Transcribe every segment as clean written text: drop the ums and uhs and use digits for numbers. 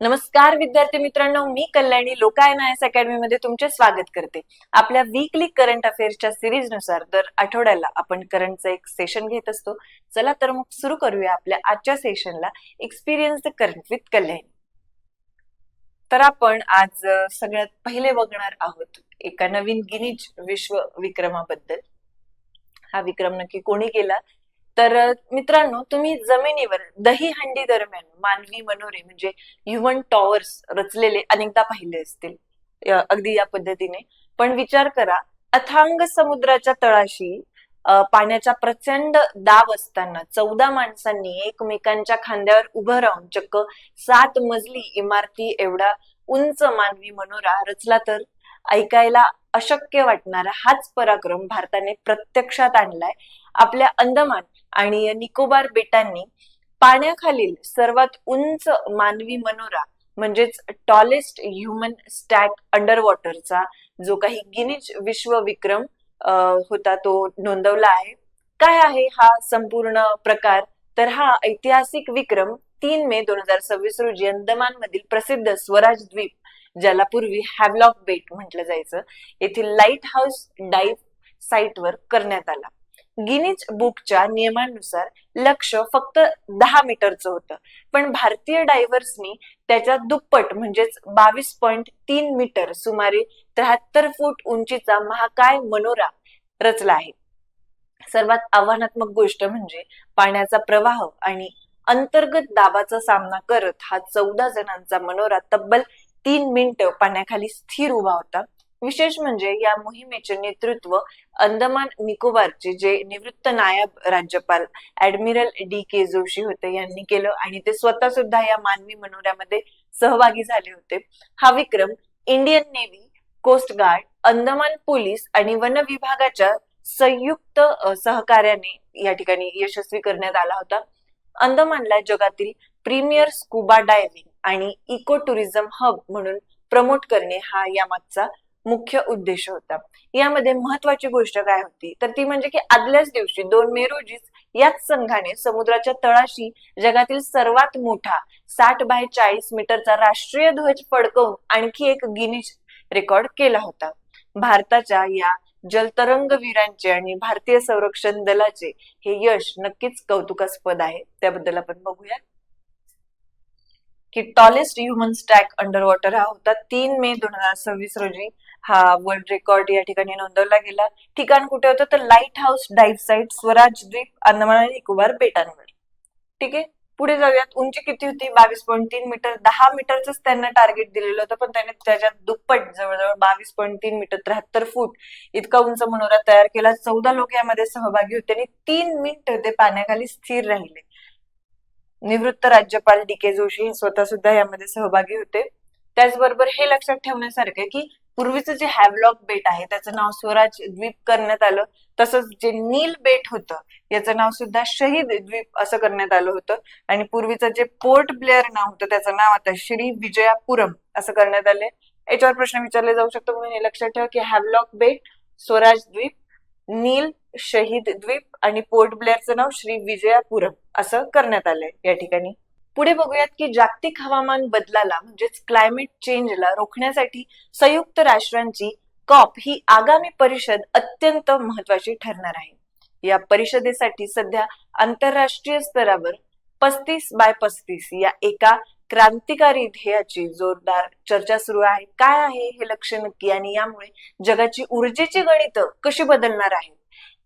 नमस्कार विद्यार्थी मित्रांनो, मी कल्याणी लोकायन आयएस अकॅडमी मध्ये तुमचे स्वागत करते. आपल्या वीकली करंट अफेअर्सच्या सिरीज नुसार दर आठवड्याला आपण करंटचं एक सेशन घेत असतो. चला तर मग सुरू करूया आपल्या आजच्या सेशनला, experience the current with Kalyani. तर आपण आज सगळ्यात पहिले बघणार आहोत एका नवीन गिनीज विश्व विक्रमाबद्दल. हा विक्रम नक्की कोणी केला? तर मित्रांनो, तुम्ही जमिनीवर दहीहंडी दरम्यान मानवी मनोरे म्हणजे ह्युमन टॉवर्स रचलेले अनेकदा पाहिले असतील, अगदी या पद्धतीने. पण विचार करा, अथांग समुद्राच्या तळाशी पाण्याचा प्रचंड दाब असताना 14 माणसांनी एकमेकांच्या खांद्यावर उभं राहून चक्क 7 मजली इमारती एवढा उंच मानवी मनोरा रचला. तर ऐकायला अशक्य वाटणारा हाच पराक्रम भारताने प्रत्यक्षात आणलाय. आपल्या अंदमान आणि निकोबार बेटांनी पाण्याखालील सर्वात उंच मानवी मनोरा म्हणजेच टॉलेस्ट ह्युमन स्टॅक अंडर वॉटरचा जो काही गिनीज विश्व विक्रम होता तो नोंदवला आहे. काय आहे हा संपूर्ण प्रकार? तर हा ऐतिहासिक विक्रम 3 मे 2026 रोजी अंदमान मधील प्रसिद्ध स्वराज द्वीप, ज्याला पूर्वी हॅवलॉक बेट म्हटलं जायचं, येथील लाईट हाऊस डाईव्ह साईटवर करण्यात आला. गिनीज बुकच्या नियमानुसार लक्ष्य फक्त 10 मीटरचं होतं, पण भारतीय डायव्हर्सनी त्याच्या दुप्पट म्हणजेच 22.3 मीटर सुमारे 73 फूट उंचीचा महाकाय मनोरा रचला आहे. सर्वात आव्हानात्मक गोष्ट म्हणजे पाण्याचा प्रवाह आणि अंतर्गत दाबाचा सामना करत हा 14 जणांचा मनोरा तब्बल 3 मिनिटं पाण्याखाली स्थिर उभा होता. विशेष म्हणजे या मोहिमेचे नेतृत्व अंदमान निकोबारचे जे निवृत्त नायब राज्यपाल ऍडमिरल डी.के. जोशी होते यांनी केलं, आणि ते स्वतः सुद्धा या मानवी मनोऱ्यामध्ये सहभागी झाले होते. हा विक्रम Indian navy, coast guard, Andaman police आणि वन विभागाच्या संयुक्त सहकार्याने या ठिकाणी यशस्वी करण्यात आला होता. अंदमानला जगातील प्रीमियर स्कुबा डायव्हिंग आणि इको टुरिझम हब म्हणून प्रमोट करणे हा यामागचा मुख्य उद्देश होता. यामध्ये महत्वाची गोष्ट काय होती तर ती म्हणजे की आदल्याच दिवशी 2 मे रोजीच याच संघाने समुद्राच्या तळाशी जगातील सर्वात मोठा 60 बाय 40 मीटरचा राष्ट्रीय ध्वज फडकवून आणखी एक गिनीज रेकॉर्ड केला होता. भारताच्या या जलतरंगवीरांचे आणि भारतीय संरक्षण दलाचे हे यश नक्कीच कौतुकास्पद आहे. त्याबद्दल आपण बघूया की tallest human stack under water हा होता 3 मे 2026 रोजी हा वर्ल्ड रेकॉर्ड या ठिकाणी नोंदवला गेला. ठिकाण कुठे होतं तर लाईट हाऊस डाईव्ह साईट, स्वराज द्वीप, अंदमान आणि निकोबार बेटांवर. ठीक आहे, पुढे जाऊयात. उंची किती होती? 22.3 मीटर. 10 मीटरच त्यांना टार्गेट दिलेलं होतं, पण त्याने त्याच्यात दुप्पट जवळजवळ 22.3 मीटर 73 फूट इतका उंच मनोरा तयार केला. 14 लोक यामध्ये सहभागी होते आणि 3 मिनिटं ते पाण्याखाली स्थिर राहिले. निवृत्त राज्यपाल डी.के. जोशी हे स्वतः सुद्धा यामध्ये सहभागी होते. त्याचबरोबर हे लक्षात ठेवण्यासारखं आहे की पूर्वीचं जे हॅवलॉक बेट आहे त्याचं नाव स्वराज द्वीप करण्यात आलं. तसंच जे नील बेट होतं याचं नाव सुद्धा शहीद द्वीप असं करण्यात आलं होतं. आणि पूर्वीचं जे पोर्ट ब्लेअर नाव होतं त्याचं नाव आता श्री विजयापुरम असं करण्यात आले. याच्यावर प्रश्न विचारले जाऊ शकतो, म्हणून हे लक्षात ठेवा की हॅवलॉक बेट, स्वराज द्वीप, नील, शहीद द्वीप आणि पोर्ट ब्लेअरचं नाव श्री विजयापुरम असं करण्यात आलंय या ठिकाणी. पुढे बघूयात की जागतिक हवामान बदलाला म्हणजेच क्लायमेट चेंजला रोखण्यासाठी संयुक्त राष्ट्रांची कॉप ही आगामी परिषद अत्यंत महत्वाची ठरणार आहे. या परिषदेसाठी सध्या आंतरराष्ट्रीय स्तरावर 35 बाय 35 या एका क्रांतिकारी ध्येयाची जोरदार चर्चा सुरू आहे. काय आहे हे लक्ष्य नक्की, आणि यामुळे जगाची ऊर्जेची गणितं कशी बदलणार आहेत?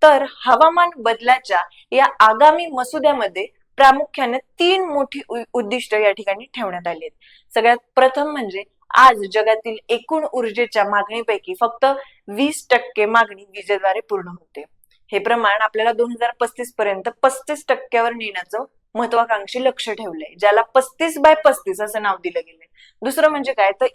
तर हवामान बदलाच्या या आगामी मसुद्यामध्ये प्रामुख्याने 3 मोठी उद्दिष्ट या ठिकाणी ठेवण्यात आली आहेत. सगळ्यात प्रथम म्हणजे आज जगातील एकूण ऊर्जेच्या मागणीपैकी फक्त 20% मागणी विजेद्वारे पूर्ण होते. हे प्रमाण आपल्याला 2035 पर्यंत 35% नेण्याचं महत्वाकांक्षी लक्ष ठेवलंय, ज्याला 35 बाय 35 असं नाव दिलं गेलंय. दुसरं म्हणजे काय तर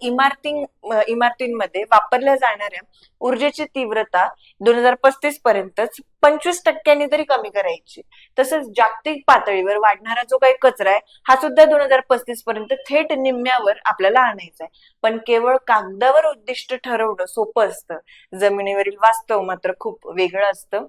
इमारतींमध्ये वापरल्या जाणाऱ्या ऊर्जेची तीव्रता 2035 पर्यंतच 25% तरी कमी करायची. तसंच जागतिक पातळीवर वाढणारा जो काही कचरा आहे हा सुद्धा 2035 पर्यंत थेट निम्म्यावर आपल्याला आणायचा आहे. पण केवळ कागदावर उद्दिष्ट ठरवणं सोपं असतं, जमिनीवरील वास्तव मात्र खूप वेगळं असतं.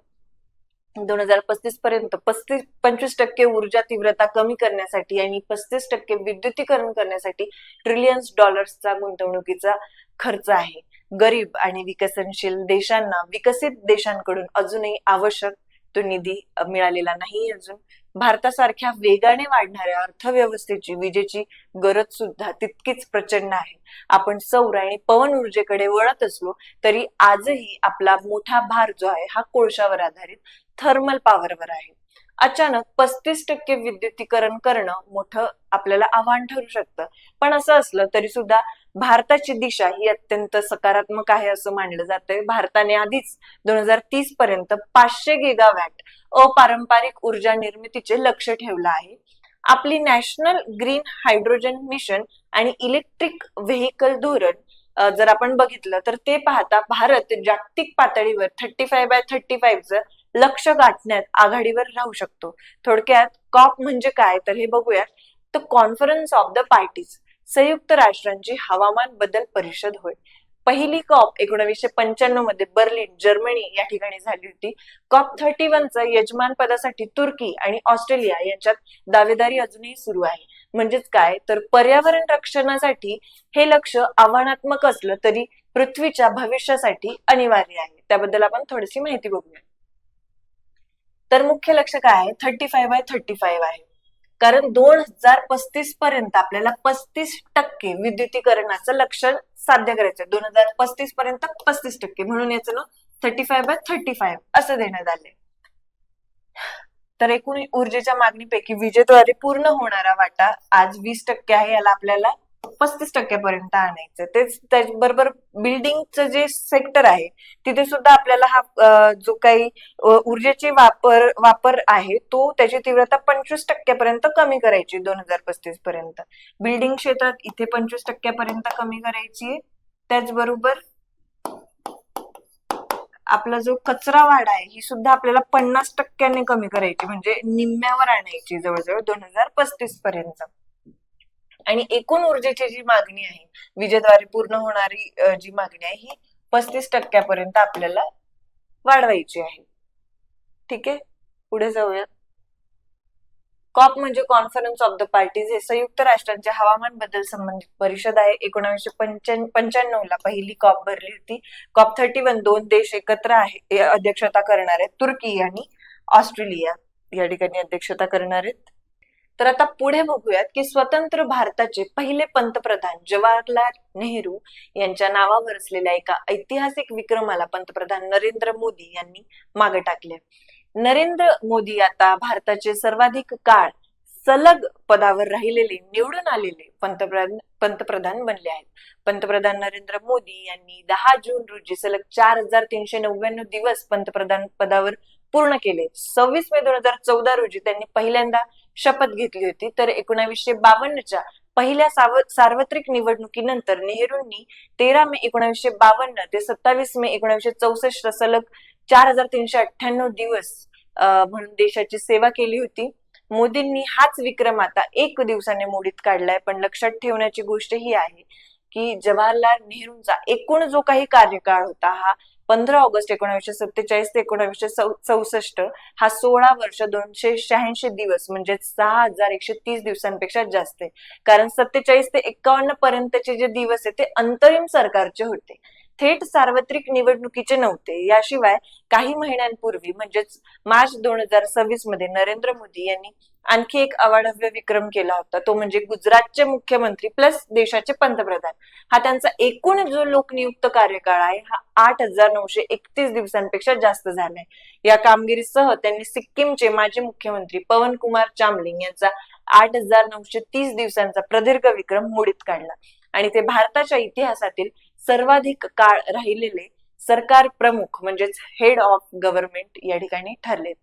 2035 पर्यंत 25% ऊर्जा तीव्रता कमी करण्यासाठी आणि 35% विद्युतीकरण करण्यासाठी ट्रिलियन्स डॉलर्सचा गुंतवणुकीचा खर्च आहे. गरीब आणि विकसनशील देशांना विकसित देशांकडून अजूनही आवश्यक तो निधी मिळालेला नाही. अजून भारतासारख्या वेगाने वाढणाऱ्या अर्थव्यवस्थेची विजेची गरज सुद्धा तितकीच प्रचंड आहे. आपण सौर आणि पवन ऊर्जेकडे वळत असलो तरी आजही आपला मोठा भार जो आहे हा कोळशावर आधारित थर्मल पॉवरवर आहे. अचानक 35% विद्युतीकरण करणं मोठं आपल्याला आव्हान ठरू शकतं. पण असं असलं तरी सुद्धा भारताची दिशा ही अत्यंत सकारात्मक आहे असं मानलं जातंय. भारताने आधीच 2030 पर्यंत 500 गिगावॅट अपारंपरिक ऊर्जा निर्मितीचे लक्ष ठेवलं आहे. आपली नॅशनल ग्रीन हायड्रोजन मिशन आणि इलेक्ट्रिक व्हेकल धोरण जर आपण बघितलं तर ते पाहता भारत जागतिक पातळीवर 35x35चं लक्ष गाठण्यात आघाडीवर राहू शकतो. थोडक्यात कॉप म्हणजे काय तर हे बघूया. तर कॉन्फरन्स ऑफ द पार्टीज, संयुक्त राष्ट्रांची हवामान बदल परिषद होय. पहिली कॉप 1995 मध्ये बर्लिन जर्मनी या ठिकाणी झाली होती. कॉप 31चं यजमान पदासाठी तुर्की आणि ऑस्ट्रेलिया यांच्यात दावेदारी अजूनही सुरू आहे. म्हणजेच काय तर पर्यावरण रक्षणासाठी हे लक्ष आव्हानात्मक असलं तरी पृथ्वीच्या भविष्यासाठी अनिवार्य आहे. त्याबद्दल आपण थोडीशी माहिती बघूया. तर मुख्य लक्ष काय आहे? 35x35 आहे. कारण 2035 पर्यंत आपल्याला 35% विद्युतीकरणाचं लक्ष साध्य करायचं. 2035 पर्यंत 35%, म्हणून याचं नाव 35x35 असं देण्यात आले. तर एकूण ऊर्जेच्या मागणीपैकी विजेद्वारे पूर्ण होणारा वाटा आज 20% आहे. याला आपल्याला 35% पर्यंत आणायचं. तेच त्याचबरोबर बिल्डिंगचं जे सेक्टर आहे तिथे सुद्धा आपल्याला हा जो काही ऊर्जेचे वापर आहे तो त्याची तीव्रता 25% पर्यंत कमी करायची 2035 पर्यंत. बिल्डिंग क्षेत्रात इथे 25% पर्यंत कमी करायची. त्याचबरोबर आपला जो कचरा वाढ आहे ही सुद्धा आपल्याला 50% कमी करायची, म्हणजे निम्म्यावर आणायची जवळजवळ 2035 पर्यंत. आणि एकूण ऊर्जेची जी मागणी आहे, विजेद्वारे पूर्ण होणारी जी मागणी आहे ही 35% पर्यंत आपल्याला वाढवायची आहे. ठीक आहे, पुढे जाऊया. कॉप म्हणजे कॉन्फरन्स ऑफ द पार्टीज, हे संयुक्त राष्ट्रांच्या हवामान बदल संबंधित परिषद आहे. 1995 ला पहिली कॉप भरली होती. कॉप 31 2 देश एकत्र आहे अध्यक्षता करणार आहेत. तुर्की आणि ऑस्ट्रेलिया या ठिकाणी अध्यक्षता करणार आहेत. तर आता पुढे बघूयात की स्वतंत्र भारताचे पहिले पंतप्रधान जवाहरलाल नेहरू यांच्या नावावर असलेल्या एका ऐतिहासिक विक्रमाला पंतप्रधान नरेंद्र मोदी यांनी मागे टाकले. नरेंद्र मोदी आता भारताचे सर्वाधिक काळ सलग पदावर राहिलेले निवडून आलेले पंतप्रधान बनले आहेत. पंतप्रधान नरेंद्र मोदी यांनी 10 जून रोजी सलग 4399 दिवस पंतप्रधान पदावर पूर्ण केले. 26 मे 2014 रोजी त्यांनी पहिल्यांदा शपथ घेतली होती. तर 1952च्या पहिल्या सार्वत्रिक निवडणुकीनंतर नेहरूंनी 13 मे 1952 ते 27 मे 1964 सलग 4398 दिवस म्हणून देशाची सेवा केली होती. मोदींनी हाच विक्रम आता 1 दिवसाने मोडीत काढलाय. पण लक्षात ठेवण्याची गोष्ट ही आहे की जवाहरलाल नेहरूंचा एकूण जो काही कार्यकाळ होता हा 15 ऑगस्ट 1947 ते 1964 हा 16 वर्ष 286 दिवस म्हणजे 6130 दिवसांपेक्षा जास्त आहे. कारण 47 ते 51 पर्यंतचे जे दिवस आहे ते अंतरिम सरकारचे होते, थेट सार्वत्रिक निवडणुकीचे नव्हते. याशिवाय काही महिन्यांपूर्वी म्हणजेच मार्च 2026 मध्ये नरेंद्र मोदी यांनी आणखी एक अवाढव्य विक्रम केला होता. तो म्हणजे गुजरातचे मुख्यमंत्री प्लस देशाचे पंतप्रधान. हा त्यांचा एकूण जो लोकनियुक्त कार्यकाळ आहे हा 8931 दिवसांपेक्षा जास्त झालाय. या कामगिरीसह त्यांनी सिक्कीमचे माजी मुख्यमंत्री पवन कुमार चामलिंग यांचा 8930 दिवसांचा प्रदीर्घ विक्रम मोडीत काढला आणि ते भारताच्या इतिहासातील सर्वाधिक काळ राहिलेले सरकार प्रमुख म्हणजेच हेड ऑफ गव्हर्नमेंट या ठिकाणी ठरले.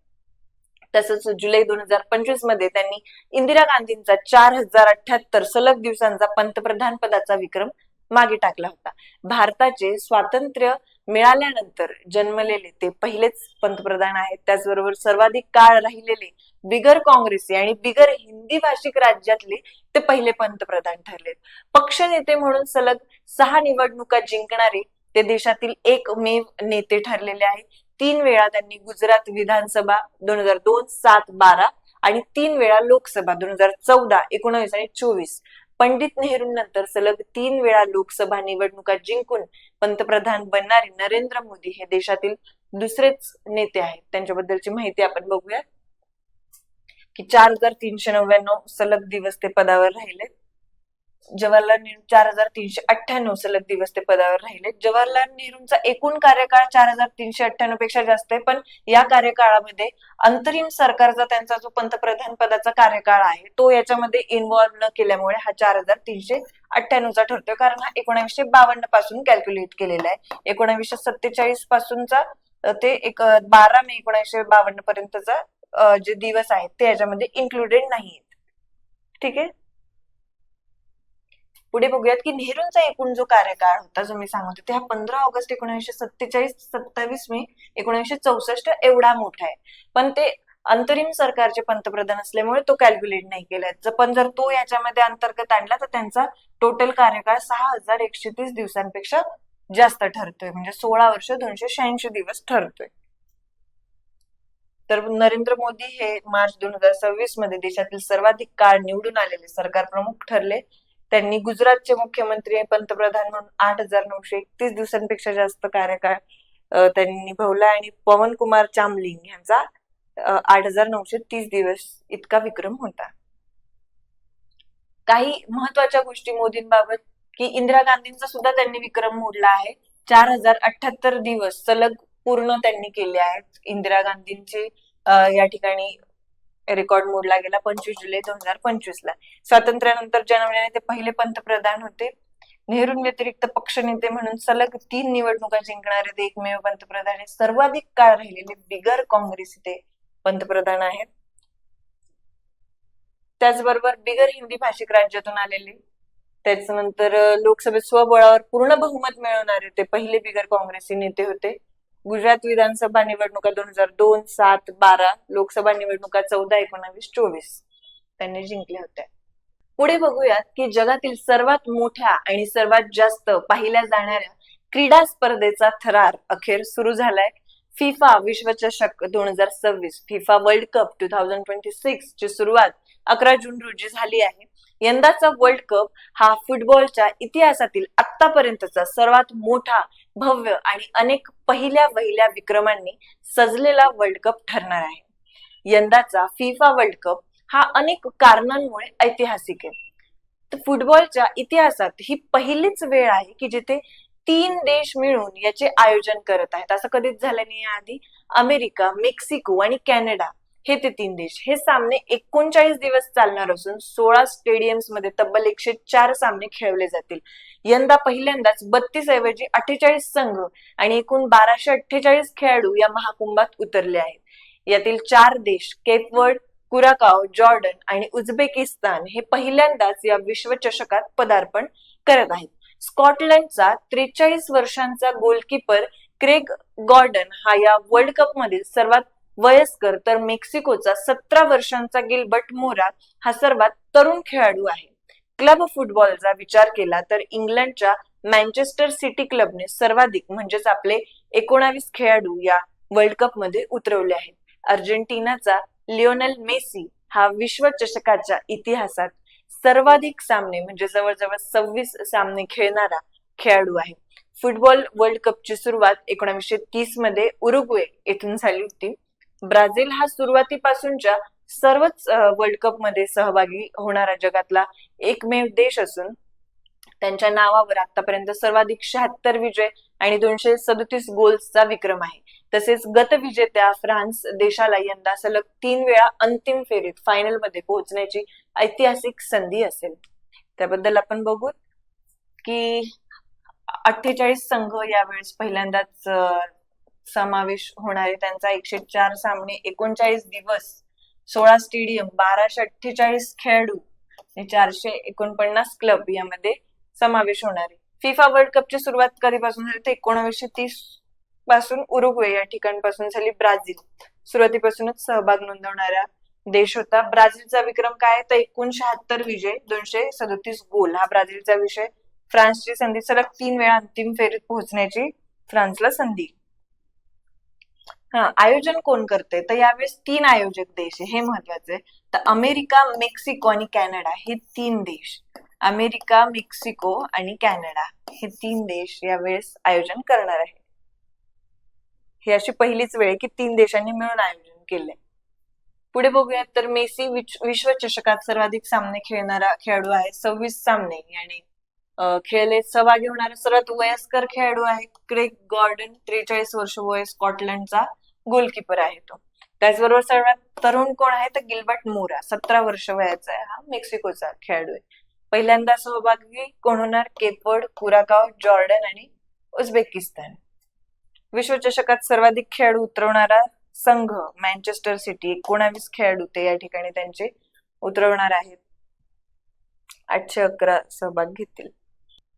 तसंच जुलै 2025 मध्ये त्यांनी इंदिरा गांधींचा 4078 सलग दिवसांचा पंतप्रधान पदाचा विक्रम मागे टाकला होता. भारताचे स्वातंत्र्य मिळाल्यानंतर जन्मलेले ते पहिलेच पंतप्रधान आहेत. त्याचबरोबर सर्वाधिक काळ राहिलेले बिगर काँग्रेसी आणि बिगर हिंदी भाषिक राज्यातले ते पहिले पंतप्रधान ठरलेत. पक्षनेते म्हणून सलग 6 निवडणुका जिंकणारे ते देशातील एकमेव नेते ठरलेले आहेत. 3 वेळा त्यांनी गुजरात विधानसभा 2002, 7, 12 आणि 3 वेळा लोकसभा 2014, 19 आणि 24. पंडित नेहरूंनंतर सलग 3 वेळा लोकसभा निवडणुका जिंकून पंतप्रधान बनणारे नरेंद्र मोदी हे देशातील दुसरेच नेते आहेत. त्यांच्याबद्दलची माहिती आपण बघूया की 4399 सलग दिवस ते पदावर राहिले. जवाहरलाल नेहरू 4398 सलग दिवस ते पदावर राहिले. जवाहरलाल नेहरूंचा एकूण कार्यकाळ 4398 पेक्षा जास्त आहे, पण या कार्यकाळामध्ये अंतरिम सरकारचा त्यांचा जो पंतप्रधान पदाचा कार्यकाळ आहे तो याच्यामध्ये इन्व्हॉल्व्ह न केल्यामुळे हा 4398 ठरतोय, कारण हा 1952 पासून कॅल्क्युलेट केलेला आहे. 1947 पासूनचा ते 12 मे 1952 पर्यंतचा जे दिवस आहेत ते याच्यामध्ये इन्क्लुडेड नाहीयेत. ठीक आहे. पुढे बघूयात की नेहरूंचा एकूण जो कार्यकाळ होता जो मी सांगत होते हा 15 ऑगस्ट 1947, 27 मे 1964 एवढा मोठा आहे, पण ते अंतरिम सरकारचे पंतप्रधान असल्यामुळे तो कॅल्क्युलेट नाही केलाय. पण जर तो याच्यामध्ये अंतर्गत आणला तर त्यांचा टोटल कार्यकाळ 6130 दिवसांपेक्षा जास्त ठरतोय, म्हणजे 16 वर्ष 286 दिवस ठरतोय. तर नरेंद्र मोदी हे मार्च 2026 मध्ये देशातील सर्वाधिक काळ निवडून आलेले सरकार प्रमुख ठरले. त्यांनी गुजरातचे मुख्यमंत्री पंतप्रधान म्हणून 8931 दिवसांपेक्षा जास्त कार्यकाळ त्यांनी निभवला आणि पवन कुमार चामलिंग यांचा 8930 दिवस इतका विक्रम होता. काही महत्वाच्या गोष्टी मोदींबाबत की इंदिरा गांधींचा सुद्धा त्यांनी विक्रम मोडला आहे. 4078 दिवस सलग पूर्ण त्यांनी केले आहेत. इंदिरा गांधींचे या ठिकाणी रेकॉर्ड मोडला गेला 25 जुलै 2025 ला. स्वातंत्र्यानंतर जन्मलेले ते पहिले पंतप्रधान होते. नेहरू व्यतिरिक्त पक्षनेते म्हणून सलग 3 निवडणुका जिंकणारे ते एकमेव पंतप्रधान आहे. सर्वाधिक काळ राहिलेले बिगर काँग्रेसी ते पंतप्रधान आहेत. त्याचबरोबर बिगर हिंदी भाषिक राज्यातून आलेले, त्याच्यानंतर लोकसभेत स्वबळावर पूर्ण बहुमत मिळवणारे ते पहिले बिगर काँग्रेसी नेते होते. गुजरात विधानसभा निवडणुका 2002, 7, 12, लोकसभा निवडणुका 14, 19, 24 त्यांनी जिंकल्या होत्या. पुढे बघूयात की जगातील सर्वात मोठ्या आणि सर्वात जास्त पाहिल्या जाणाऱ्या क्रीडा स्पर्धेचा थरार अखेर सुरू झालाय. फिफा विश्वचषक 2026 फिफा वर्ल्ड कप 2026 ची सुरुवात 11 जून रोजी झाली आहे. यंदाचा वर्ल्ड कप हा फुटबॉलच्या इतिहासातील आतापर्यंतचा सर्वात मोठा, भव्य आणि अनेक पहिल्या वहिल्या विक्रमांनी सजलेला वर्ल्ड कप ठरणार आहे. यंदाचा फिफा वर्ल्ड कप हा अनेक कारणांमुळे ऐतिहासिक आहे. तर फुटबॉलच्या इतिहासात ही पहिलीच वेळ आहे की जिथे 3 देश मिळून याचे आयोजन करत आहेत. असं कधीच झालं नाही याआधी. अमेरिका, मेक्सिको आणि कॅनडा हे ते 3 देश. हे सामने 39 दिवस चालणार असून 16 स्टेडियम्स मध्ये तब्बल 104 सामने खेळवले जातील. यंदा पहिल्यांदाच 32 ऐवजी 48 संघ आणि एकूण 1248 खेळाडू या महाकुंभात उतरले आहेत. यातील 4 देश केपवर्ड, कुराकाओ, जॉर्डन आणि उझबेकिस्तान हे पहिल्यांदाच या विश्वचषकात पदार्पण करत आहेत. स्कॉटलंडचा 43 वर्षांचा गोलकीपर क्रेग गॉर्डन हा या वर्ल्ड कप मधील सर्वात वयस्कर, तर मेक्सिकोचा 17 वर्षांचा गिलबर्ट मोरा हा सर्वात तरुण खेळाडू आहे. क्लब फुटबॉलचा विचार केला तर इंग्लंडच्या मँचेस्टर सिटी क्लबने सर्वाधिक म्हणजेच आपले 19 खेळाडू या वर्ल्ड कप मध्ये उतरवले आहेत. अर्जेंटिनाचा लिओनेल मेसी हा विश्वचषकाच्या इतिहासात सर्वाधिक सामने म्हणजे जवळजवळ 26 सामने खेळणारा खेळाडू आहे. फुटबॉल वर्ल्ड कपची सुरुवात 1930 मध्ये उरुग्वे येथून झाली होती. ब्राझील हा सुरुवातीपासूनच्या सर्वच वर्ल्ड कप मध्ये सहभागी होणारा जगातला एकमेव देश असून त्यांच्या नावावर आतापर्यंत सर्वाधिक 76 विजय आणि 237 गोल्सचा विक्रम आहे. तसेच गतविजेत्या फ्रान्स देशाला यंदा सलग 3 वेळा अंतिम फेरीत फायनल मध्ये पोहोचण्याची ऐतिहासिक संधी असेल. त्याबद्दल आपण बघू की 48 संघ यावेळेस पहिल्यांदाच समावेश होणारे. त्यांचा 104 सामने, 39 दिवस, 16 स्टेडियम, 1248 खेळाडू आणि 449 क्लब यामध्ये समावेश होणार आहे. फिफा वर्ल्ड कपची सुरुवात कधीपासून झाली तर 1930 पासून उरुग्वे या ठिकाणपासून झाली. ब्राझील सुरुवातीपासूनच सहभाग नोंदवणारा देश होता. ब्राझीलचा विक्रम काय तर 76 विजय, 237 गोल हा ब्राझीलचा विषय. फ्रान्सची संधी सलग 3 वेळा अंतिम फेरीत पोहोचण्याची फ्रान्सला संधी. आयोजन कोण करते तर यावेळेस 3 आयोजक देश आहे, हे महत्वाचे. तर अमेरिका, मेक्सिको आणि कॅनडा हे 3 देश, अमेरिका, मेक्सिको आणि कॅनडा हे 3 देश यावेळेस आयोजन करणार आहे. ही अशी पहिलीच वेळ की 3 देशांनी मिळून आयोजन केले. पुढे बघूयात तर मेसी विश्वचषकात सर्वाधिक सामने खेळणारा खेळाडू आहे, 26 सामने आणि खेळले. सहभागी होणारा सर्वात वयस्कर खेळाडू आहे क्रेग गॉर्डन, 43 वर्ष वय, स्कॉटलंडचा गोलकीपर आहे तो. त्याचबरोबर सर्वात तरुण कोण आहे तर गिल्बर्ट मोरा, 17 वर्ष वयाचा आहे, हा मेक्सिकोचा खेळाडू आहे. पहिल्यांदा सहभागी कोण होणार? केपवर्ड, कुराकाव, जॉर्डन आणि उझबेकिस्तान. विश्वचषकात सर्वाधिक खेळाडू उतरवणारा संघ मँचेस्टर सिटी, 19 खेळाडू ते या ठिकाणी त्यांचे उतरवणार आहेत. 811 सहभाग घेतील.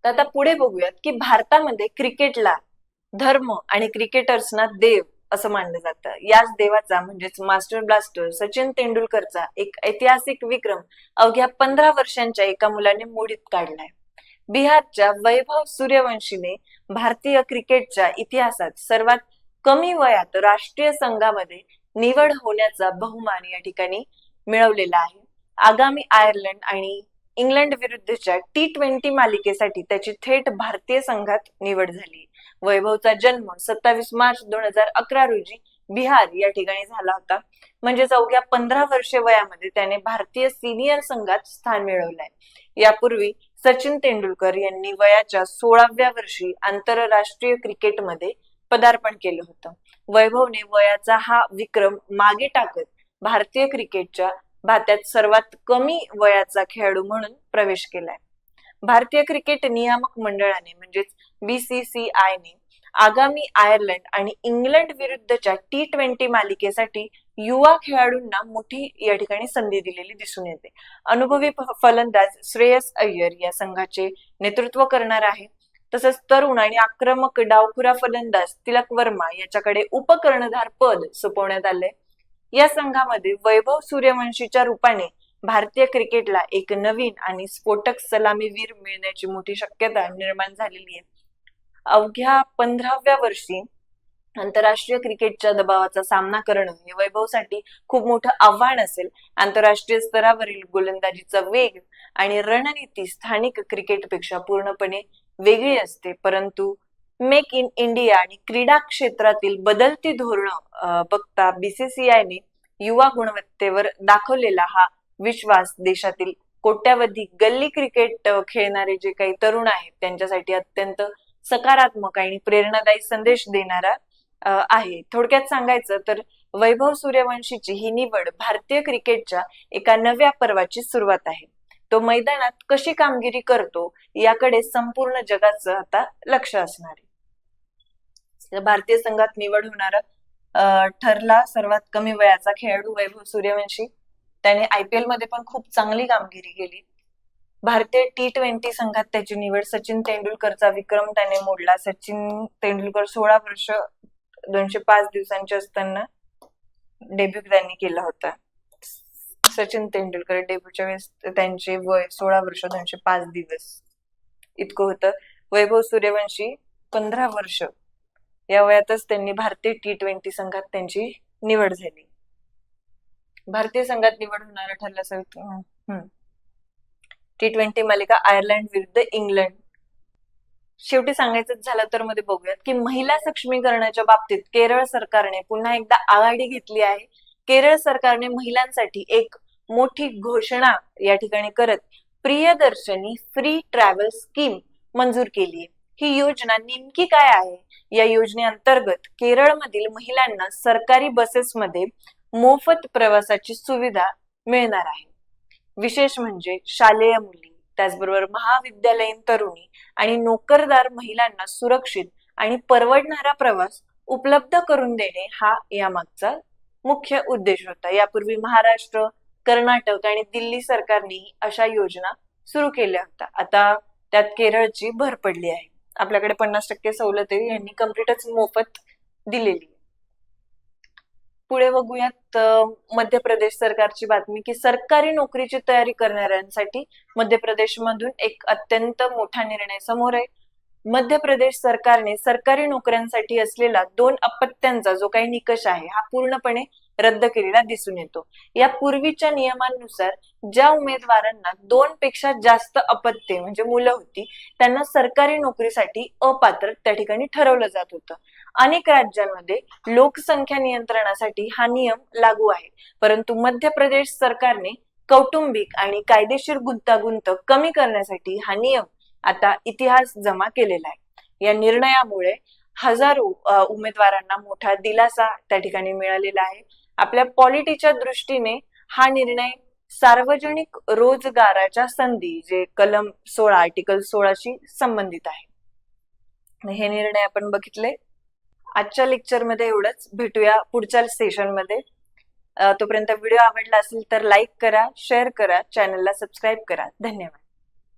तर आता पुढे बघूयात की भारतामध्ये क्रिकेटला धर्म आणि क्रिकेटर्सना देव असं मानलं जातं. याच देवाचा म्हणजेच मास्टर ब्लास्टर सचिन तेंडुलकरचा एक ऐतिहासिक विक्रम अवघ्या 15 वर्षांच्या एका मुलाने मोडीत काढलाय. बिहारच्या वैभव सूर्यवंशीने भारतीय क्रिकेटच्या इतिहासात सर्वात कमी वयात राष्ट्रीय संघामध्ये निवड होण्याचा बहुमान या ठिकाणी मिळवलेला आहे. आगामी आयर्लंड आणि इंग्लंड विरुद्धच्या T20 मालिकेसाठी त्याची थेट भारतीय संघात निवड झाली. वैभवचा जन्म 27 मार्च 2011 रोजी बिहार या ठिकाणी झाला होता. म्हणजेच अवघ्या 15 वर्षे वयामध्ये त्याने भारतीय सिनियर संघात स्थान मिळवलंय. यापूर्वी सचिन तेंडुलकर यांनी वयाच्या 16व्या वर्षी आंतरराष्ट्रीय क्रिकेटमध्ये पदार्पण केलं होतं. वैभवने वयाचा हा विक्रम मागे टाकत भारतीय क्रिकेटच्या भात्यात सर्वात कमी वयाचा खेळाडू म्हणून प्रवेश केलाय. भारतीय क्रिकेट नियामक मंडळाने म्हणजेच BCCIने आगामी आयर्लंड आणि इंग्लंड विरुद्धच्या T20 मालिकेसाठी युवा खेळाडूंना मोठी या ठिकाणी संधी दिलेली दिसून येते. अनुभवी फलंदाज श्रेयस अय्यर या संघाचे नेतृत्व करणार आहे. तसंच तरुण आणि आक्रमक डावखुरा फलंदाज तिलक वर्मा याच्याकडे उपकर्णधार पद सोपवण्यात आले. या संघामध्ये वैभव सूर्यवंशीच्या रूपाने भारतीय क्रिकेटला एक नवीन आणि स्फोटक सलामीवीर मिळण्याची मोठी शक्यता निर्माण झालेली आहे. अवघ्या 15व्या वर्षी आंतरराष्ट्रीय क्रिकेटच्या दबावाचा सामना करणं हे वैभवसाठी खूप मोठं आव्हान असेल. आंतरराष्ट्रीय स्तरावरील गोलंदाजीचा वेग आणि रणनीती स्थानिक क्रिकेटपेक्षा पूर्णपणे वेगळी असते. परंतु मेक इन इंडिया आणि क्रीडा क्षेत्रातील बदलती धोरणं बघता BCCIने युवा गुणवत्तेवर दाखवलेला हा विश्वास देशातील कोट्यावधी गल्ली क्रिकेट खेळणारे जे काही तरुण आहेत त्यांच्यासाठी अत्यंत सकारात्मक आणि प्रेरणादायी संदेश देणारा आहे. थोडक्यात सांगायचं तर वैभव सूर्यवंशीची ही निवड भारतीय क्रिकेटच्या एका नव्या पर्वाची सुरुवात आहे. तो मैदानात कशी कामगिरी करतो याकडे संपूर्ण जगाचं आता लक्ष असणार आहे. भारतीय संघात निवड होणारा ठरला सर्वात कमी वयाचा खेळाडू वैभव सूर्यवंशी. त्याने IPL मध्ये पण खूप चांगली कामगिरी केली. भारतीय T20 संघात त्याची निवड. सचिन तेंडुलकरचा विक्रम त्याने मोडला. सचिन तेंडुलकर 16 वर्ष 205 दिवसांचे असताना डेब्यू त्यांनी केला होता. सचिन तेंडुलकर डेब्यूच्या वेळेस त्यांचे वय 16 वर्ष 205 दिवस इतकं होतं. वैभव सूर्यवंशी 15 वर्ष या वयातच त्यांनी भारतीय T20 संघात त्यांची निवड झाली. भारतीय संघात निवड होणारा ठरला T20 मालिका आयर्लंड विरुद्ध इंग्लंड. शेवटी सांगायचं झालं तर मध्ये बघूयात की महिला सक्षमीकरणाच्या बाबतीत केरळ सरकारने पुन्हा एकदा आघाडी घेतली आहे. केरळ सरकारने महिलांसाठी एक मोठी घोषणा या ठिकाणी करत प्रियदर्शनी फ्री ट्रॅव्हल स्कीम मंजूर केली. ही योजना नेमकी काय आहे? या योजनेअंतर्गत केरळमधील महिलांना सरकारी बसेसमध्ये मोफत प्रवासाची सुविधा मिळणार आहे. विशेष म्हणजे शालेय मुली, त्याचबरोबर महाविद्यालयीन तरुणी आणि नोकरदार महिलांना सुरक्षित आणि परवडणारा प्रवास उपलब्ध करून देणे हा यामागचा मुख्य उद्देश होता. यापूर्वी महाराष्ट्र, कर्नाटक आणि दिल्ली सरकारने अशा योजना सुरू केल्या होत्या. आता त्यात केरळची भर पडली आहे. आपल्याकडे 50% सवलत यांनी कम्प्लीटच मोफत दिलेली. पुढे बघूयात मध्य प्रदेश सरकारची बातमी की सरकारी नोकरीची तयारी करणाऱ्यांसाठी मध्य प्रदेश मधून एक अत्यंत मोठा निर्णय समोर आहे. मध्य प्रदेश सरकारने सरकारी नोकऱ्यांसाठी असलेला 2 अपत्यांचा जो काही निकष आहे हा पूर्णपणे रद्द केलेला दिसून येतो. या पूर्वीच्या नियमांनुसार ज्या उमेदवारांना 2 पेक्षा जास्त अपत्ये म्हणजे मुलं होती त्यांना सरकारी नोकरीसाठी अपात्र त्या ठिकाणी ठरवलं जात होतं. अनेक राज्यांमध्ये लोकसंख्या नियंत्रणासाठी हा नियम लागू आहे, परंतु मध्य प्रदेश सरकारने कौटुंबिक आणि कायदेशीर गुंतागुंत कमी करण्यासाठी हा नियम आता इतिहास जमा केलेला आहे. या निर्णयामुळे हजारो उमेदवारांना मोठा दिलासा त्या ठिकाणी मिळालेला आहे. आपल्या पॉलिटीच्या दृष्टीने हा निर्णय सार्वजनिक रोजगाराच्या संधी जे कलम 16 आर्टिकल 16शी संबंधित आहे. हे निर्णय आपण बघितले. आजच्या लेक्चरमध्ये एवढंच. भेटूया पुढच्या सेशनमध्ये. तोपर्यंत व्हिडिओ आवडला असेल तर लाईक करा, शेअर करा, चॅनलला सबस्क्राईब करा. धन्यवाद.